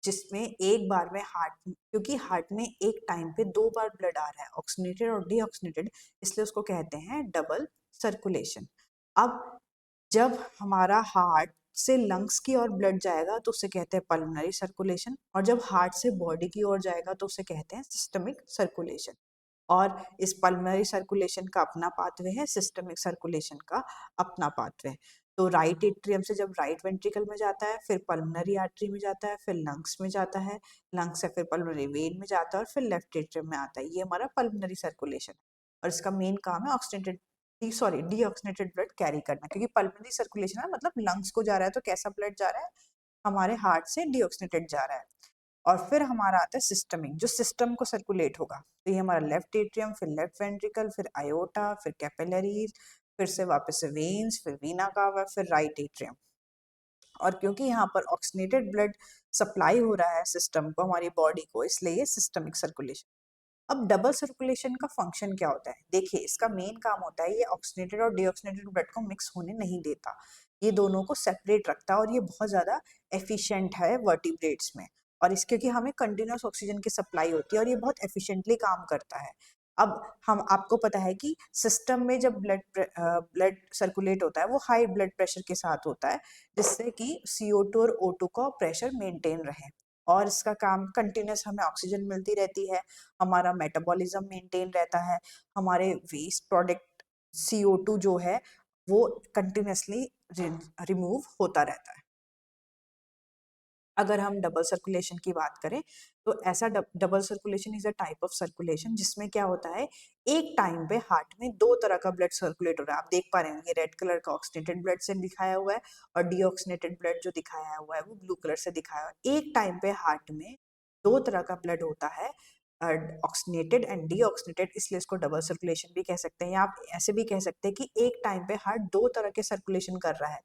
जिसमें एक बार में हार्ट, क्योंकि हार्ट में एक टाइम पे दो बार ब्लड आ रहा है ऑक्सीनेटेड और डीऑक्सीनेटेड, इसलिए उसको कहते हैं डबल सर्कुलेशन। अब जब हमारा हार्ट से लंग्स की ओर ब्लड जाएगा तो उसे कहते हैं पल्मोनरी सर्कुलेशन, और जब हार्ट से बॉडी की ओर जाएगा तो उसे कहते हैं सिस्टमिक सर्कुलेशन। और इस पल्मोनरी सर्कुलेशन का अपना पाथवे है, सिस्टमिक सर्कुलेशन का अपना पाथवे है। तो राइट एट्रियम से जब राइट वेंट्रिकल में जाता है, फिर पल्मोनरी आर्टरी में जाता है, फिर लंग्स में जाता है, लंग्स से फिर पल्मोनरी वेन में जाता है और फिर लेफ्ट एट्रियम में आता है। ये हमारा पल्मोनरी सर्कुलेशन है और इसका मेन काम है ऑक्सीनेटेड डीऑक्सीनेटेड ब्लड कैरी करना, क्योंकि पल्मोनरी सर्कुलेशन है मतलब लंग्स को जा रहा है तो कैसा ब्लड जा रहा है, हमारे हार्ट से डीऑक्सीनेटेड जा रहा है। और फिर हमारा आता है सिस्टमिक, जो सिस्टम को सर्कुलेट होगा, तो ये हमारा लेफ्ट एट्रियम, फिर लेफ्ट वेंट्रिकल, फिर आयोटा, फिर कैपिलरीज, फिर से वापस से वेन्स, फिर वीना कावा, फिर राइट एट्रियम। और क्योंकि यहाँ पर ऑक्सीनेटेड ब्लड सप्लाई हो रहा है सिस्टम को, हमारी बॉडी को, इसलिए ये सिस्टमिक सर्कुलेशन। अब डबल सर्कुलेशन का फंक्शन क्या होता है, देखिए इसका मेन काम होता है ये ऑक्सीनेटेड और डीऑक्सीनेटेड ब्लड को मिक्स होने नहीं देता, ये दोनों को सेपरेट रखता है और ये बहुत ज़्यादा एफिशिएंट है वर्टिब्रेट्स में, और इसके क्योंकि हमें कंटिन्यूस ऑक्सीजन की सप्लाई होती है और ये बहुत एफिशिएंटली काम करता है। अब हम आपको पता है कि सिस्टम में जब ब्लड सर्कुलेट होता है वो हाई ब्लड प्रेशर के साथ होता है, जिससे कि CO2 और O2 का प्रेशर मेंटेन रहे, और इसका काम कंटिन्यूस हमें ऑक्सीजन मिलती रहती है, हमारा मेटाबॉलिज्म मेंटेन रहता है, हमारे वेस्ट प्रोडक्ट CO2 जो है वो कंटिन्यूसली रिमूव होता रहता है। अगर हम डबल सर्कुलेशन की बात करें तो ऐसा double circulation is a type of circulation जिसमें क्या होता है, एक टाइम पे हार्ट में दो तरह का ब्लड सर्कुलेट हो रहा है। आप देख पा रहे होंगे रेड कलर का ऑक्सीनेटेड ब्लड से दिखाया हुआ है और डीऑक्सीनेटेड ब्लड जो दिखाया हुआ है वो ब्लू कलर से दिखाया हुआ है। एक टाइम पे हार्ट में दो तरह का ब्लड होता है, ऑक्सीनेटेड एंड डीऑक्सीनेटेड, इसलिए इसको डबल सर्कुलेशन भी कह सकते हैं, या आप ऐसे भी कह सकते हैं कि एक टाइम पे हार्ट दो तरह के सर्कुलेशन कर रहा है,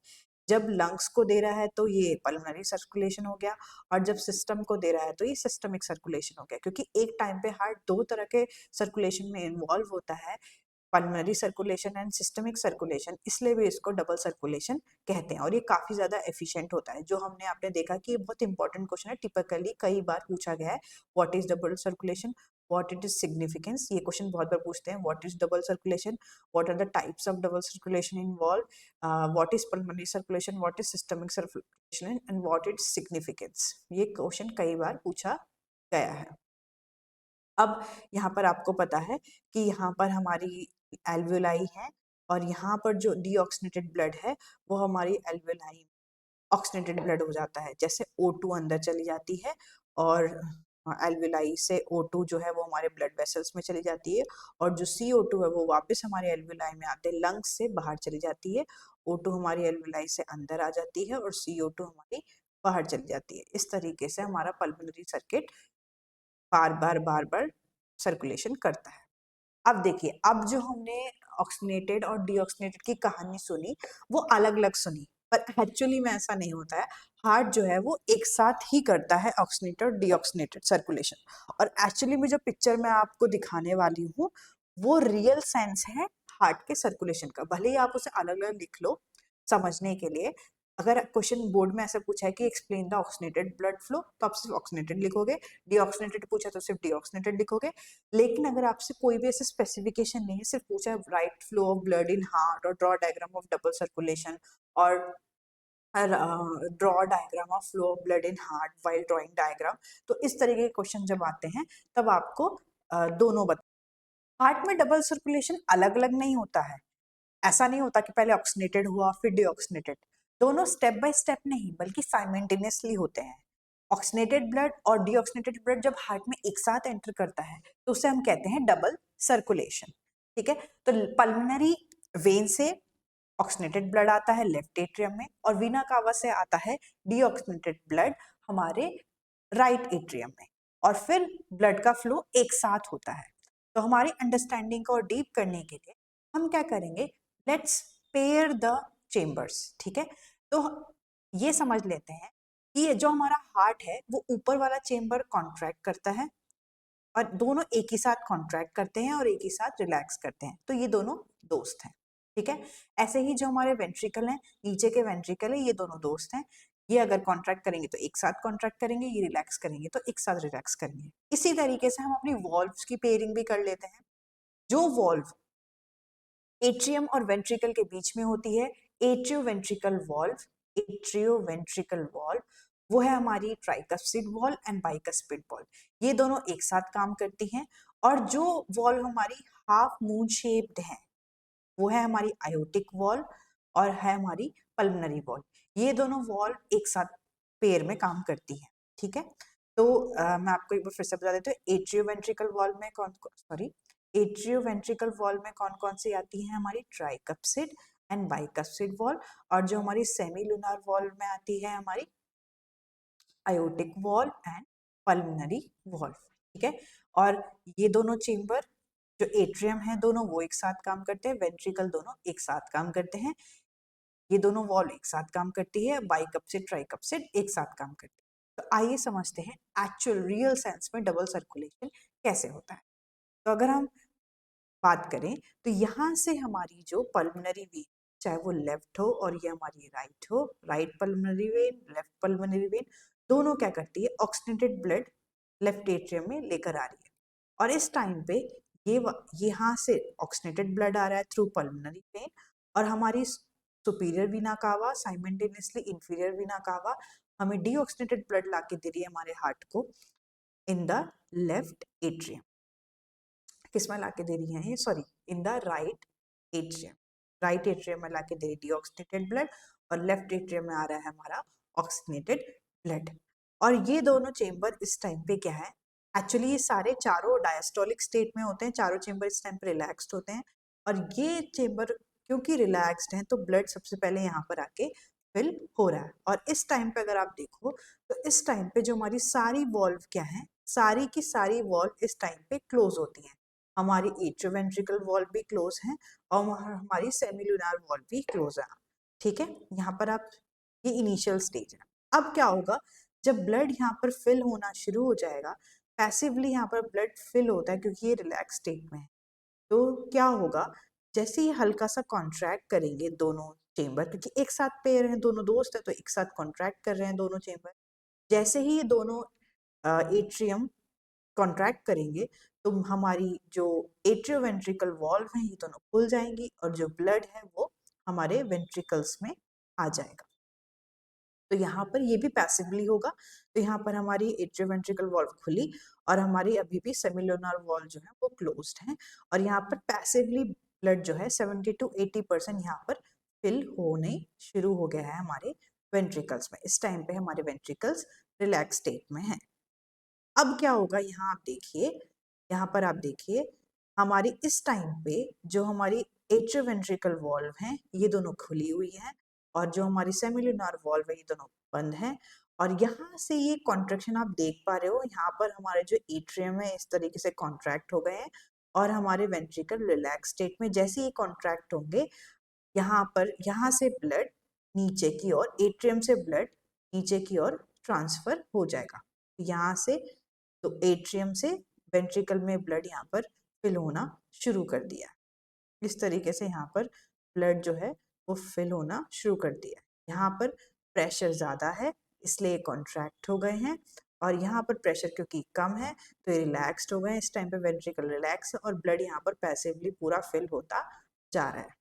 जब लंग्स को दे रहा है तो ये पल्मोनरी सर्कुलेशन हो गया, और जब सिस्टम को दे रहा है तो ये सिस्टमिक सर्कुलेशन हो गया, क्योंकि एक टाइम पे हार्ट दो तरह के सर्कुलेशन में इन्वॉल्व होता है, pulmonary circulation and systemic circulation, इसलिए भी इसको डबल सर्कुलेशन कहते हैं, और ये काफी ज्यादा एफिशिएंट होता है। जो हमने आपने देखा कि ये बहुत इंपॉर्टेंट क्वेश्चन है, टिपिकली कई बार पूछा गया है, what is double circulation, what it is significance, ये क्वेश्चन बहुत बार पूछते हैं, what is double circulation, what are the types of double circulation involve, what is pulmonary circulation, what is systemic circulation and what is significance, ये question कई बार पूछा गया है। अब यहाँ पर आपको पता है कि यहाँ पर हमारी एल्वेलाई है और यहाँ पर जो डीऑक्सीनेटेड ब्लड है वो हमारी एल्वेलाई ऑक्सीनेटेड ब्लड हो जाता है, जैसे O2 अंदर चली जाती है और एल्वेलाई से O2 जो है वो हमारे ब्लड वेसल्स में चली जाती है, और जो CO2 है वो वापस हमारे एल्वेलाई में आते हैं, लंग्स से बाहर चली जाती है, O2 हमारी एल्वेलाई से अंदर आ जाती है और CO2 हमारी बाहर चली जाती है। इस तरीके से हमारा पल्मोनरी सर्किट बार बार सर्कुलेशन करता है। अब देखिए, अब जो हमने ऑक्सीनेटेड और डीऑक्सीनेटेड की कहानी सुनी वो अलग अलग सुनी, पर एक्चुअली में ऐसा नहीं होता है। हार्ट जो है वो एक साथ ही करता है ऑक्सीनेटेड और डीऑक्सीनेटेड सर्कुलेशन, और एक्चुअली में जो पिक्चर मैं आपको दिखाने वाली हूँ वो रियल सेंस है हार्ट के सर्कुलेशन का, भले ही आप उसे अलग अलग लिख लो समझने के लिए। अगर क्वेश्चन बोर्ड में ऐसा पूछा है कि explain the oxygenated blood flow, तो आप सिर्फ ऑक्सीनेटेड लिखोगे, डीऑक्सीनेटेड पूछा तो सिर्फ डीऑक्सीनेटेड लिखोगे। लेकिन अगर आपसे कोई भी ऐसे स्पेसिफिकेशन नहीं है, सिर्फ पूछा है right flow of blood in heart और draw diagram of double circulation, और draw diagram of flow of blood in heart while drawing diagram, तो इस तरीके के क्वेश्चन जब आते हैं तब आपको दोनों बता। हार्ट में डबल सर्कुलेशन अलग अलग नहीं होता है, ऐसा नहीं होता कि पहले ऑक्सीनेटेड हुआ फिर डीऑक्सीनेटेड। दोनों स्टेप बाय स्टेप नहीं बल्कि साइमल्टेनियसली होते हैं। ऑक्सीनेटेड ब्लड और डीऑक्सीनेटेड ब्लड जब हार्ट में एक साथ एंटर करता है तो उसे हम कहते हैं डबल सर्कुलेशन। ठीक है, तो पल्मोनरी वेन से ऑक्सीनेटेड ब्लड आता है लेफ्ट एट्रियम में और वीना कावा से आता है डीऑक्सीनेटेड ब्लड हमारे राइट एट्रियम में, और फिर ब्लड का फ्लो एक साथ होता है। तो हमारी अंडरस्टैंडिंग को डीप करने के लिए हम क्या करेंगे, लेट्स पेयर द चेम्बर्स। ठीक है, तो ये समझ लेते हैं कि ये जो हमारा हार्ट है वो ऊपर वाला चेम्बर कॉन्ट्रैक्ट करता है और दोनों एक ही साथ कॉन्ट्रैक्ट करते हैं और एक ही साथ रिलैक्स करते हैं, तो ये दोनों दोस्त हैं। ठीक है, ऐसे ही जो हमारे वेंट्रिकल हैं, नीचे के वेंट्रिकल है, ये दोनों दोस्त हैं। ये अगर कॉन्ट्रैक्ट करेंगे तो एक साथ कॉन्ट्रैक्ट करेंगे, ये रिलैक्स करेंगे तो एक साथ रिलैक्स करेंगे। इसी तरीके से हम अपनी वॉल्व्स की पेयरिंग भी कर लेते हैं। जो वॉल्व एट्रियम और वेंट्रिकल के बीच में होती है, एट्रियोवेंट्रिकल वॉल्व, एट्रियोवेंट्रिकल वॉल्व, वो है हमारी tricuspid valve and bicuspid valve. ये दोनों एक साथ काम करती हैं। और जो वॉल्व हमारी हाफ मून शेप्ड है वो है हमारी आयोटिक वॉल्व और है हमारी पल्मोनरी वॉल्व। ये दोनों वॉल्व एक साथ पेयर में काम करती है। ठीक है, तो मैं आपको एक बार फिर से बता देती हूँ, एट्रियोवेंट्रिकल वॉल्व में एट्रियोवेंट्रिकल वॉल्व में कौन कौन सी आती है, हमारी ट्राइकप्सिड एंड बाइकप्सिड वॉल्व, और जो हमारी सेमीलुनार वॉल्व में आती है हमारी aortic valve and pulmonary valve. ठीक है, और ये दोनों चेम्बर जो एट्रियम है दोनों वो एक साथ काम करते हैं, वेंट्रिकल दोनों एक साथ काम करते हैं, ये दोनों वॉल्व एक साथ काम करती है, बाइकप्सिड ट्राइकप्सिड एक साथ काम करती है। तो आइए समझते हैं एक्चुअल रियल सेंस में डबल सर्कुलेशन कैसे होता है। तो अगर हम बात करें तो यहाँ से हमारी जो पल्मोनरी वेन, चाहे वो लेफ्ट हो और ये हमारी राइट हो, right pulmonary vein, left pulmonary vein, दोनों क्या करती है, ऑक्सीनेटेड ब्लड लेफ्ट एट्रियम में लेकर आ रही है। और इस टाइम पे ये यहाँ से ऑक्सीनेटेड ब्लड आ रहा है थ्रू पल्मोनरी वेन, और हमारी सुपीरियर वीना कावा साइमल्टेनियसली इंफीरियर वीना कावा हमें डीऑक्सीनेटेड ब्लड ला के दे रही है हमारे हार्ट को इन द लेफ्ट एट्रियम। किस में लाके दे रही है ये, sorry, in the right atrium. Right atrium में लाके दे रही डीऑक्सीनेटेड ब्लड और लेफ्ट एट्रियम में आ रहा है हमारा ऑक्सीनेटेड ब्लड। और ये दोनों चेम्बर इस टाइम पे क्या है, एक्चुअली ये सारे चारों डायस्टोलिक स्टेट में होते हैं, चारों चेम्बर इस टाइम पे रिलैक्स्ड होते हैं। और ये चेम्बर क्योंकि रिलैक्स्ड हैं तो ब्लड सबसे पहले यहाँ पर आके फिल हो रहा है। और इस टाइम पे अगर आप देखो तो इस टाइम पे जो हमारी सारी वॉल्व क्या है, सारी की सारी वॉल्व इस टाइम पे क्लोज होती हैं। हमारी एट्रोवेंट्रिकल वॉल्व भी क्लोज है और हमारी सेमिलुनार वॉल्व भी क्लोज है। ठीक है, यहाँ पर आप, ये इनिशियल स्टेज है। अब क्या होगा, जब ब्लड यहाँ पर फिल होना शुरू हो जाएगा, पैसिवली यहाँ पर ब्लड फिल होता है क्योंकि ये रिलैक्स स्टेट में है, तो क्या होगा, जैसे ही हल्का सा कॉन्ट्रैक्ट करेंगे दोनों चेम्बर, क्योंकि एक साथ पेयर हैं, दोनों दोस्त है तो एक साथ कॉन्ट्रैक्ट कर रहे हैं दोनों चेम्बर, जैसे ही ये दोनों एट्रियम कॉन्ट्रैक्ट करेंगे तो हमारी जो एट्रियोवेंट्रिकल वॉल्व है ये दोनों खुल जाएंगी और जो ब्लड है वो हमारे वेंट्रिकल्स में आ जाएगा। तो यहाँ पर ये भी पैसिवली होगा, तो यहाँ पर हमारी एट्रियोवेंट्रिकल वॉल्व खुली और हमारी अभी भी सेमिलुनार वॉल्व जो है वो क्लोज्ड है, और यहाँ पर पैसिवली ब्लड जो है 70 to 80% यहाँ पर फिल होने शुरू हो गया है हमारे वेंट्रिकल्स में। इस टाइम पे हमारे वेंट्रिकल्स रिलैक्स स्टेट में है। अब क्या होगा, यहाँ आप देखिए, यहाँ पर आप देखिए हमारी इस टाइम पे जो हमारी एट्रोवेंट्रिकल वॉल्व हैं ये दोनों खुली हुई हैं और जो हमारी सेमिलुनार वॉल्व है ये दोनों बंद हैं। और यहाँ से ये कॉन्ट्रैक्शन आप देख पा रहे हो, यहाँ पर हमारे जो एट्रियम है इस तरीके से कॉन्ट्रैक्ट हो गए हैं और हमारे वेंट्रिकल रिलैक्स स्टेट में जैसे ये कॉन्ट्रैक्ट होंगे, यहाँ पर यहाँ से ब्लड नीचे की ओर, एट्रियम से ब्लड नीचे की ओर ट्रांसफर हो जाएगा। यहाँ से तो एट्रियम से वेंट्रिकल में ब्लड यहाँ पर फिल होना शुरू कर दिया। इस तरीके से यहाँ पर ब्लड जो है वो फिल होना शुरू कर दिया। यहाँ पर प्रेशर ज़्यादा है इसलिए कॉन्ट्रैक्ट हो गए हैं, और यहाँ पर प्रेशर क्योंकि कम है तो ये रिलैक्स्ड हो गए हैं। इस टाइम पे वेंट्रिकल रिलैक्स है और ब्लड यहाँ पर पैसिवली पूरा फिल होता जा रहा है।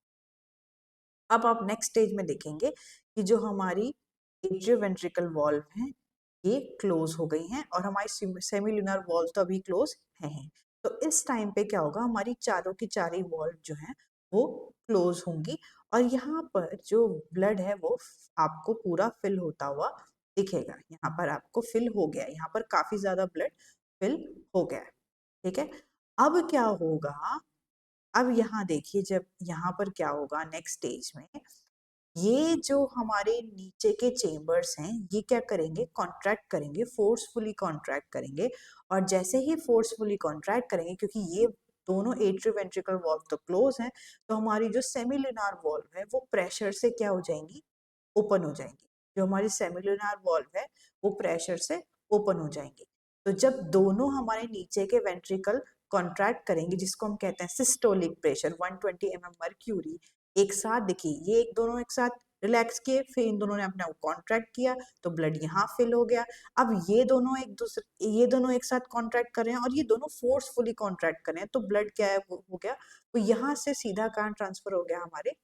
अब आप नेक्स्ट स्टेज में देखेंगे कि जो हमारी एट्रियोवेंट्रिकल वॉल्व हैं ये क्लोज हो गई हैं और हमारी सेमिलुनर वॉल्व तो अभी क्लोज हैं। तो इस टाइम पे क्या होगा, हमारी चारों की चारी वॉल्व जो हैं वो क्लोज होंगी और यहाँ पर जो ब्लड है वो आपको पूरा फिल होता हुआ दिखेगा। यहाँ पर आपको फिल हो गया, यहाँ पर काफी ज्यादा ब्लड फिल हो गया है, ठीक है। अब क्या होगा, अब यहाँ देखिए, जब यहाँ पर क्या होगा नेक्स्ट स्टेज में, ये जो हमारे नीचे के चेम्बर्स हैं ये क्या करेंगे, कॉन्ट्रैक्ट करेंगे, फोर्सफुली कॉन्ट्रैक्ट करेंगे। और जैसे ही फोर्सफुली कॉन्ट्रैक्ट करेंगे, क्योंकि ये दोनों एट्रियोवेंट्रिकल वॉल्व तो क्लोज हैं, तो हमारी जो सेमिलुनार वॉल्व है वो प्रेशर से क्या हो जाएंगी, ओपन हो जाएंगी। जो हमारी सेमिलुनार वॉल्व है वो प्रेशर से ओपन हो जाएंगी। तो जब दोनों हमारे नीचे के वेंट्रिकल कॉन्ट्रैक्ट करेंगे, जिसको हम कहते हैं सिस्टोलिक प्रेशर 120 mm मर्क्यूरी, एक साथ देखिए ये दोनों एक साथ रिलैक्स किए, फिर इन दोनों ने अपना कॉन्ट्रैक्ट किया तो ब्लड यहाँ फिल हो गया। अब ये दोनों एक साथ कॉन्ट्रैक्ट कर रहे हैं और ये दोनों फोर्सफुली कॉन्ट्रैक्ट कर रहे हैं, तो ब्लड क्या है वो हो गया, वो यहाँ से सीधा कहाँ ट्रांसफर हो गया, हमारे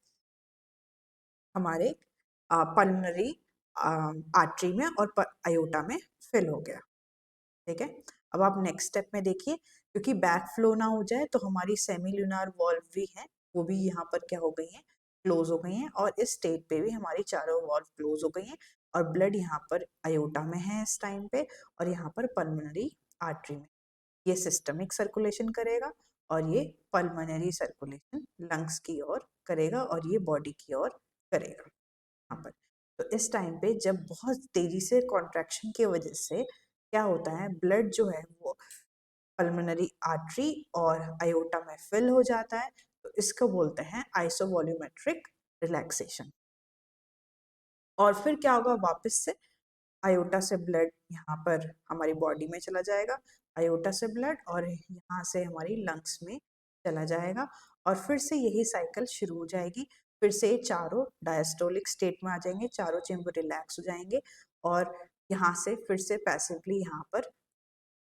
हमारे पल्मोनरी आर्टरी में और आयोटा में फिल हो गया, ठीक है। अब आप नेक्स्ट स्टेप में देखिए, क्योंकि बैक फ्लो ना हो जाए तो हमारी सेमिलुनार वॉल्व भी है वो भी यहाँ पर क्या हो गई है, क्लोज हो गई हैं। और इस स्टेट पे भी हमारी चारों वॉल्व क्लोज हो गई हैं और ब्लड यहाँ पर आयोटा में है इस टाइम पे और यहाँ पर पल्मोनरी आर्टरी में। ये सिस्टमिक सर्कुलेशन करेगा और ये पल्मोनरी सर्कुलेशन लंग्स की ओर करेगा और ये बॉडी की ओर करेगा यहाँ पर। तो इस टाइम पे जब बहुत तेजी से कॉन्ट्रैक्शन की वजह से क्या होता है, ब्लड जो है वो पल्मोनरी आर्टरी और आयोटा में फिल हो जाता है, तो इसको बोलते हैं आइसोवॉल्यूमेट्रिक रिलैक्सेशन। और फिर क्या होगा, वापस से आयोटा से ब्लड यहाँ पर हमारी बॉडी में चला जाएगा, आयोटा से ब्लड और यहाँ से हमारी लंग्स में चला जाएगा और फिर से यही साइकिल शुरू हो जाएगी। फिर से चारों डायस्टोलिक स्टेट में आ जाएंगे, चारों चेम्बर रिलैक्स हो जाएंगे और यहाँ से फिर से पैसिवली यहाँ पर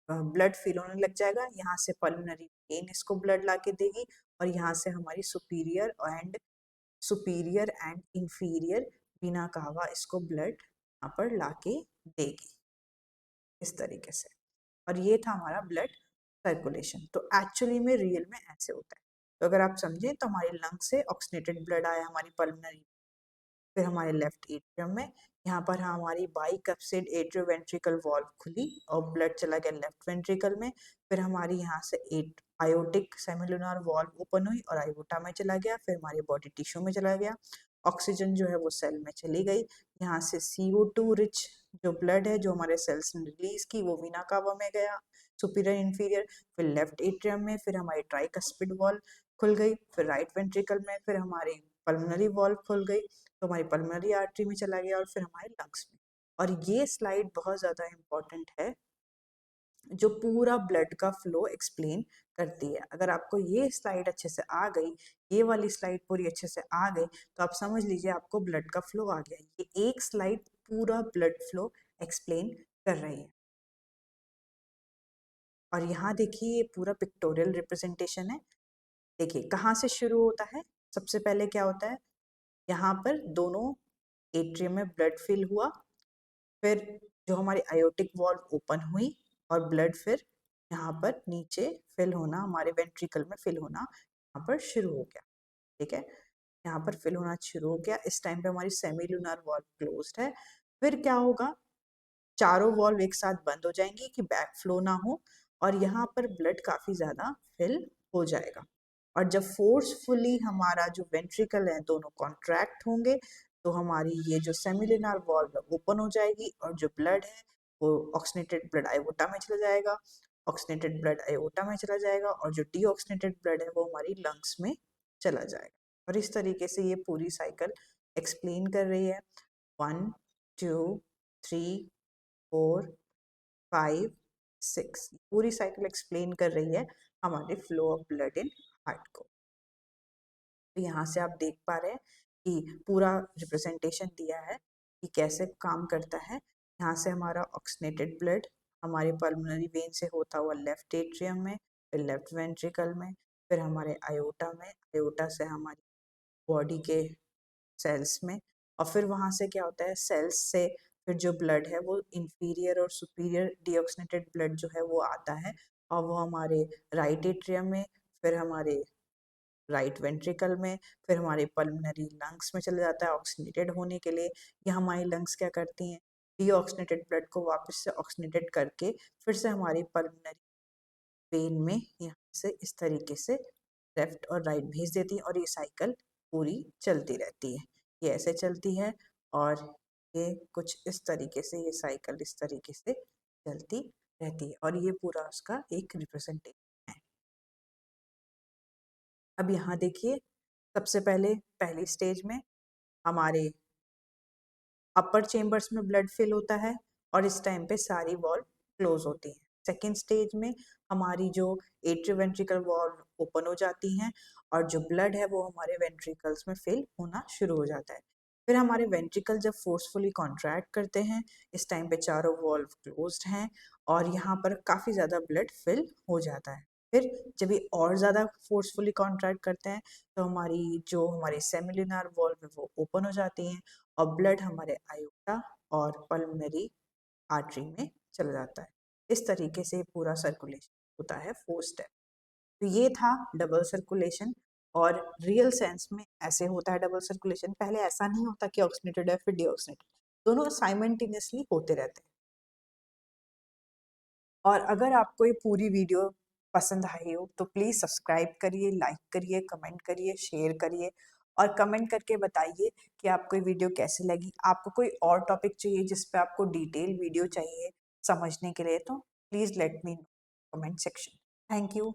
ब्लड फिल होने लग जाएगा। यहाँ से पल्मोनरी वेन इसको ब्लड ला के देगी और यहाँ से हमारी सुपीरियर एंड इंफीरियर बिना कहवा इसको ब्लड यहाँ पर ला के देगी इस तरीके से। और ये था हमारा ब्लड सर्कुलेशन। तो एक्चुअली में रियल में ऐसे होता है। तो अगर आप समझें तो हमारी लंग से ऑक्सीनेटेड ब्लड आया हमारी पल्मोनरी, फिर हमारे लेफ्ट एट्रियम में, यहाँ पर हमारी बाइकप्सिड एट्रियोवेंट्रिकल वॉल्व खुली और ब्लड चला गया लेफ्ट वेंट्रिकल में। फिर हमारी यहाँ से आयोटिक सेमिलुनार वॉल्व ओपन हुई और आयोटा में चला गया, फिर हमारी बॉडी टिश्यू में चला गया, ऑक्सीजन जो है वो सेल में चली गई। यहाँ से CO2 रिच जो ब्लड है जो हमारे सेल्स ने रिलीज की वो वीना कावा में गया, सुपीरियर इंफीरियर, फिर लेफ्ट एट्रियम में, फिर हमारी ट्राइकस्पिड वॉल्व खुल गई, फिर राइट वेंट्रिकल में, फिर हमारी पल्मोनरी वॉल्व खुल गई तो हमारी पल्मोनरी आर्टरी में चला गया और फिर हमारे लंग्स में। और ये स्लाइड बहुत ज़्यादा इम्पोर्टेंट है जो पूरा ब्लड का फ्लो एक्सप्लेन करती है। अगर आपको ये स्लाइड अच्छे से आ गई, ये वाली स्लाइड पूरी अच्छे से आ गई, तो आप समझ लीजिए आपको ब्लड का फ्लो आ गया। ये एक स्लाइड पूरा ब्लड फ्लो एक्सप्लेन कर रही है। और यहाँ देखिए ये पूरा पिक्टोरियल रिप्रेजेंटेशन है। देखिए कहाँ से शुरू होता है, सबसे पहले क्या होता है, यहाँ पर दोनों एट्रियम में ब्लड फिल हुआ, फिर जो हमारी आयोटिक वॉल्व ओपन हुई और ब्लड फिर यहाँ पर नीचे फिल होना, हमारे वेंट्रिकल में फिल होना यहाँ पर शुरू हो गया, ठीक है। यहाँ पर फिल होना शुरू हो गया। इस टाइम पे हमारी सेमिलुनर वॉल्व क्लोज्ड है। फिर क्या होगा, चारों वॉल्व एक साथ बंद हो जाएंगी कि बैक फ्लो ना हो और यहाँ पर ब्लड काफी ज्यादा फिल हो जाएगा। और जब फोर्सफुली हमारा जो वेंट्रिकल है दोनों कॉन्ट्रैक्ट होंगे तो हमारी ये जो सेमिलुनर वॉल्व ओपन हो जाएगी और जो ब्लड है वो ऑक्सीनेटेड ब्लड आयोटा में चला जाएगा, ऑक्सीनेटेड ब्लड आयोटा में चला जाएगा और जो डीऑक्सीनेटेड ब्लड है वो हमारी लंग्स में चला जाएगा। और इस तरीके से ये पूरी साइकिल एक्सप्लेन कर रही है। 1 2 3 4 5 6 पूरी साइकिल एक्सप्लेन कर रही है हमारे flow of blood in heart को। तो यहाँ से आप देख पा रहे हैं कि पूरा रिप्रेजेंटेशन दिया है कि कैसे काम करता है। यहाँ से हमारा ऑक्सीनेटेड ब्लड हमारे पल्मोनरी वेन से होता हुआ लेफ्ट एट्रियम में, फिर लेफ्ट वेंट्रिकल में, फिर हमारे आयोटा में, आयोटा से हमारी बॉडी के सेल्स में, और फिर वहाँ से क्या होता है, सेल्स से फिर जो ब्लड है वो इंफीरियर और सुपीरियर डीऑक्सीनेटेड ब्लड जो है वो आता है और वो हमारे राइट एट्रियम में, फिर हमारे राइट वेंट्रिकल में, फिर हमारे पल्मोनरी लंग्स में चला जाता है ऑक्सीनेटेड होने के लिए। या हमारी लंग्स क्या करती हैं, डीऑक्सीनेटेड ब्लड को वापस से ऑक्सीनेटेड करके फिर से हमारी पल्मोनरी वेन में यहाँ से इस तरीके से लेफ्ट और राइट भेज देती है और ये साइकिल पूरी चलती रहती है। ये ऐसे चलती है और ये कुछ इस तरीके से ये साइकिल इस तरीके से चलती रहती है और ये पूरा उसका एक रिप्रेजेंटेशन है। अब यहाँ देखिए, सबसे पहले पहली स्टेज में हमारे अपर चेम्बर्स में ब्लड फिल होता है और इस टाइम पे सारी वॉल्व क्लोज होती हैं। सेकेंड स्टेज में हमारी जो एट्रियोवेंट्रिकल वॉल्व ओपन हो जाती हैं और जो ब्लड है वो हमारे वेंट्रिकल्स में फिल होना शुरू हो जाता है। फिर हमारे वेंट्रिकल जब फोर्सफुली कॉन्ट्रैक्ट करते हैं, इस टाइम पे चारों वॉल्व क्लोज्ड हैं और यहाँ पर काफ़ी ज़्यादा ब्लड फिल हो जाता है। फिर जब ये और ज़्यादा फोर्सफुली कॉन्ट्रैक्ट करते हैं तो हमारी सेमिलुनर वॉल्व है वो ओपन हो जाती हैं और ब्लड हमारे आयोटा और पल्मोनरी आर्टरी में चला जाता है। इस तरीके से पूरा सर्कुलेशन होता है 4 स्टेप। तो ये था डबल सर्कुलेशन और रियल सेंस में ऐसे होता है डबल सर्कुलेशन। पहले ऐसा नहीं होता कि ऑक्सीनेटेड है फिर डीऑक्सीनेटेड, दोनों साइमल्टेनियसली होते रहते हैं। और अगर आपको ये पूरी वीडियो पसंद आई हो तो प्लीज़ सब्सक्राइब करिए, लाइक करिए, कमेंट करिए, शेयर करिए और कमेंट करके बताइए कि आपको ये वीडियो कैसी लगी। आपको कोई और टॉपिक चाहिए जिस पे आपको डिटेल वीडियो चाहिए समझने के लिए तो please let me know comment section. Thank you.